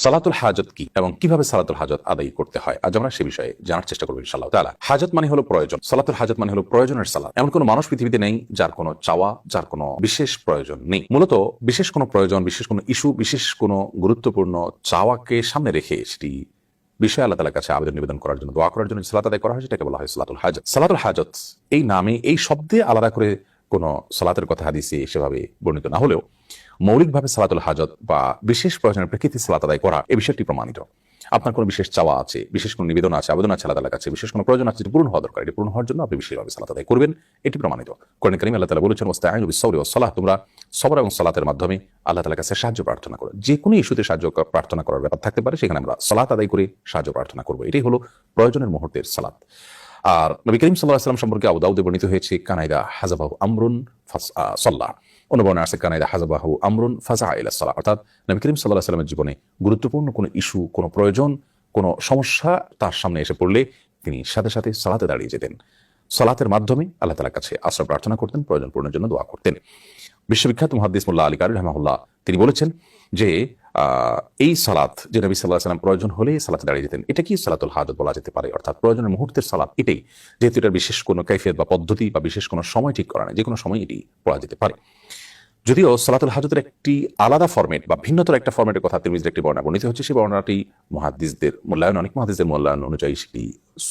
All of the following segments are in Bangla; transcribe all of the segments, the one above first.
সালাতুল হাজত কি এবং কিভাবে সালাতুল হাজত আদায় করতে হয়, আজ আমরা সে বিষয়ে জানার চেষ্টা করবো ইনশাআল্লাহ তাআলা। হাজত মানে হলো প্রয়োজন, সালাতুল হাজত মানে হলো প্রয়োজনের সালাত। এমন কোনো মানুষ পৃথিবীতে নেই যার কোনো চাওয়া, যার কোনো বিশেষ প্রয়োজন নেই। মূলত বিশেষ কোনো প্রয়োজন, বিশেষ কোনো ইস্যু, বিশেষ কোনো গুরুত্বপূর্ণ চাওয়াকে সামনে রেখে সেটি বিষয় আল্লাহ তাআলার কাছে আবেদন নিবেদন করার জন্য, দোয়া করার জন্য সালাত আদায় করা হয়, সেটাকে বলা হয় সালাতুল হাজত। সালাতুল হাজত এই নামে, এই শব্দে আলাদা করে কোনো সালাতের কথা হাদিসে সেভাবে বর্ণিত না হলেও মৌলিকভাবে সালাতুল হাজত বা বিশেষ প্রয়োজনের প্রেক্ষিতে সালাত আদায় করা এই বিষয়টি প্রমাণিত। আপনার কোনো বিশেষ চাওয়া আছে, বিশেষ কোনো নিবেদন আছে, আবেদন আছে আল্লাহ তাআলার কাছে, বিশেষ কোনো প্রয়োজন আছে যেটি পূরণ হওয়া দরকার, এটি পূরণ হওয়ার জন্য আপনি বিশেষভাবে সালাত আদায় করবেন, এটি প্রমাণিত। কোরআন কারীমে আল্লাহ তাআলা বলেছেন ওয়াস্তাঈনু বিস-সাবরি ওয়াস-সালাহ, তোমরা সবর এবং সালাতের মাধ্যমে আল্লাহ তাআলার কাছে সাহায্য প্রার্থনা করো। যে কোনো ইস্যুতে সাহায্য প্রার্থনা করার ব্যাপার থাকতে পারে, সেখানে আমরা সালাত আদায় করে সাহায্য প্রার্থনা করব। এটাই হলো প্রয়োজনের মুহূর্তের সালাত। আর নবী করিম সাল্লাল্লাহু আলাইহি ওয়াসাল্লাম সম্পর্কে আবু দাউদে বর্ণিত হয়েছে কানাইদা হাযাবাহু আমরুন সাল্লাহ, অন্য বর্ণনায় আছে কানাইদা হাযাবাহু আমরুন ফাযা ইলা সালাহ, অর্থাৎ নবী করিম সাল্লাল্লাহু আলাইহি ওয়াসাল্লামের জীবনে গুরুত্বপূর্ণ কোনো ইস্যু, কোনো প্রয়োজন, কোনো সমস্যা তার সামনে এসে পড়লে তিনি সাথে সাথে সালাতে দাঁড়িয়ে যেতেন। সালাতের মাধ্যমে আল্লাহ তাআলার কাছে আশ্রয় প্রার্থনা করতেন, প্রয়োজন পূরণের জন্য দোয়া করতেন। বিশ্ববিখ্যাত মুহাদ্দিস মোল্লা আলী কারি রাহিমাহুল্লাহ তিনি বলেছেন যে এই সালাত যে নবী সাল্লাল্লাহু আলাইহি ওয়াসাল্লাম প্রয়োজন হলে সালাতে দাঁড়িয়ে যেতেন, এটা কি সালাতুল হাজত বলা যেতে পারে, অর্থাৎ প্রয়োজনের মুহূর্তের সালাত এটাই, যেহেতু এটার বিশেষ কোনো কাইফিয়ত বা পদ্ধতি বা বিশেষ কোনো সময় ঠিক করা নেই, যে কোনো সময় এটি পড়া যেতে পারে। যদিও সালাতুল হাজতের একটি আলাদা ফরম্যাট বা ভিন্নতর একটা ফরম্যাটের কথা তিরমিজির একটি বর্ণনা বর্ণিত হচ্ছে, সেই বর্ণনাটি মুহাদ্দিসদের মূল্যায়ন, অনেক মুহাদ্দিসদের মূল্যায়ন অনুযায়ী সেটি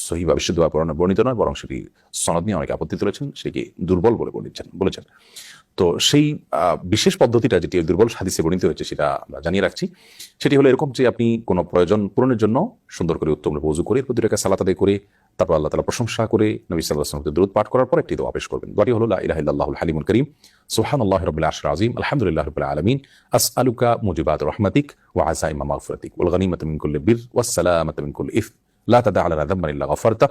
সহিহ বা বিশুদ্ধভাবে বর্ণিত নয়, বরং সেটি সনদ নিয়ে অনেকে আপত্তি তুলেছেন, সেটি দুর্বল বলে বলেছেন। তো সেই বিশেষ পদ্ধতিটা যেটি দুর্বল হাদিসে বর্ণিত হয়েছে সেটা আমরা জানিয়ে রাখছি। সেটি হলো এরকম যে আপনি কোনো প্রয়োজন পূরণের জন্য সুন্দর করে উত্তম ওযু করে এরপর 2 রাকাত সালাত আদায় করে তারপর আল্লাহ তাআলা প্রশংসা করে নবী সাল্লাল্লাহু আলাইহি ওয়াসাল্লাম দরুদ পাঠ করার পর একটি দোয়া পেশ করবেন। দোয়াটি হলো লা ইলাহা ইল্লাল্লাহুল হালিমুল কারীম সুবহানাল্লাহি রাব্বিল আরশিল আযীম আলহামদুলিল্লাহি রাব্বিল আলামিন আসআলুকা মুজিবাত রাহমাতিক ওয়া আযাইমা মাগফিরাতিক ওয়াল গনিমাতা মিন কুল্লি বির ওয়াস সালামাতা মিন কুল্লি ইথম লা তাদা লানা যামবান ইল্লা গফারতা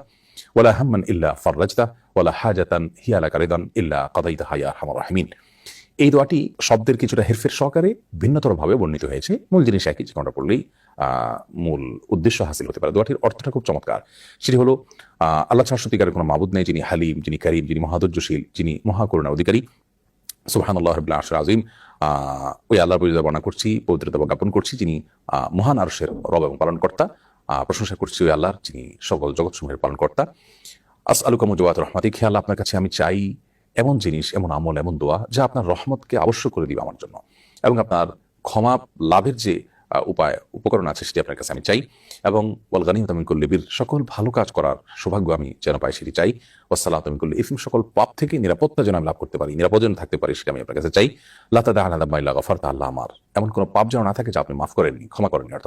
ওয়ালা হাম্মান ইল্লা ফাররাজতা ওয়ালা হাজাতান হিয়া লাকা রিদান ইল্লা কাদাইতাহা ইয়া আরহামার রাহিমিন। এই দোয়াটি শব্দের কিছুটা হেরফের সহকারে ভিন্নতরভাবে বর্ণিত হয়েছে, মূল জিনিস একই, যে কোনটা পড়লেই মূল উদ্দেশ্য হাসিল হতে পারে। দোয়াটির অর্থটা খুব চমৎকার। সেটি হলো আল্লাহ ছাড়া সত্যিকারের কোনো মাবুদ নেই, যিনি হালিম, যিনি কারীম, যিনি মহাধৈর্যশীল, যিনি মহাকরুণা অধিকারী। সুবহানাল্লাহি রাব্বিল আরশিল আযীম, ওই আল্লাহর পরিচয় বর্ণনা করছি, পবিত্রতা জ্ঞাপন করছি, যিনি মহান আরশের রব এবং পালনকর্তা। প্রশংসা করছি ওই আল্লাহর, যিনি সকল জগৎসমূহের পালনকর্তা। আসআলুকা মুজিবাত রাহমাতিক, হে আল্লাহ আপনার কাছে আমি চাই এমন জিনিস, এমন আমল, এমন দোয়া যা আপনার রহমতকে আবশ্যক করে দিবে আমার জন্য, এবং আপনার ক্ষমা লাভের যে উপকরণ আছে সেটি আপনার কাছে আমি চাই, এবং ওয়াল গানিমাতা মিন কুল্লি বির, সকল ভালো কাজ করার সৌভাগ্য আমি যেন পাই সেটি চাই, ওয়াস সালাতু মিন কুল্লি ইসম, সকল পাপ থেকে নিরাপত্তা যেন আমি লাভ করতে পারি, নিরাপদ যেন থাকতে পারি, সেটা আমি আপনার কাছে চাই। লা তাদা লানা যামবান ইল্লা গফারতা, আল্লাহ আমার এমন কোনো পাপ যেন না থাকে যা আপনি মাফ করেননি, ক্ষমা করেননি, অর্থাৎ